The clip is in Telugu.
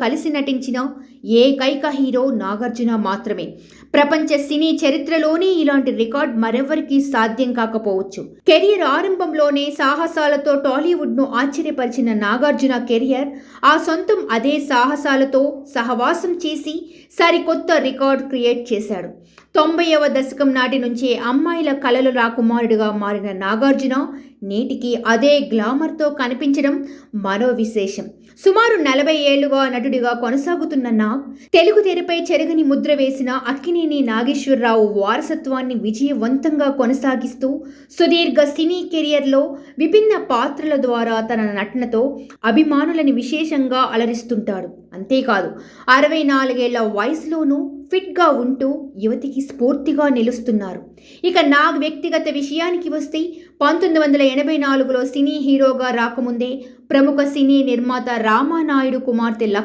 కలిసి నటించిన ఏకైక హీరో నాగార్జున మాత్రమే. ప్రపంచ సినీ చరిత్రలోనే ఇలాంటి రికార్డ్ మరెవరికీ సాధ్యం కాకపోవచ్చు. కెరియర్ ఆరంభంలోనే సాహసాలతో టాలీవుడ్ను ఆశ్చర్యపరిచిన నాగార్జున కెరియర్ ఆ సొంతం అదే సాహసాలతో సహవాసం చేసి సరికొత్త రికార్డ్ క్రియేట్ చేశాడు. 90వ దశకం నాటి నుంచే అమ్మాయిల కలల రాకుమారుడిగా మారిన నాగార్జున నేటికి అదే గ్లామర్తో కనిపించడం మరో విశేషం. సుమారు 40 ఏళ్లుగా నటుడిగా కొనసాగుతున్న నాగ్ తెలుగు తెరపై చెరగని ముద్ర వేసిన అక్కినేని నాగేశ్వరరావు వారసత్వాన్ని విజయవంతంగా కొనసాగిస్తూ సుదీర్ఘ సినీ కెరియర్లో విభిన్న పాత్రల ద్వారా తన నటనతో అభిమానులని విశేషంగా అలరిస్తుంటాడు. అంతేకాదు 64 ఏళ్ల వయసులోనూ ఫిట్గా ఉంటూ యువతికి స్ఫూర్తిగా నిలుస్తున్నారు. ఇక నాగ్ వ్యక్తిగత విషయానికి వస్తే 1984లో సినీ హీరోగా రాకముందే ప్రముఖ సినీ నిర్మాత రామానాయుడు కుమార్తె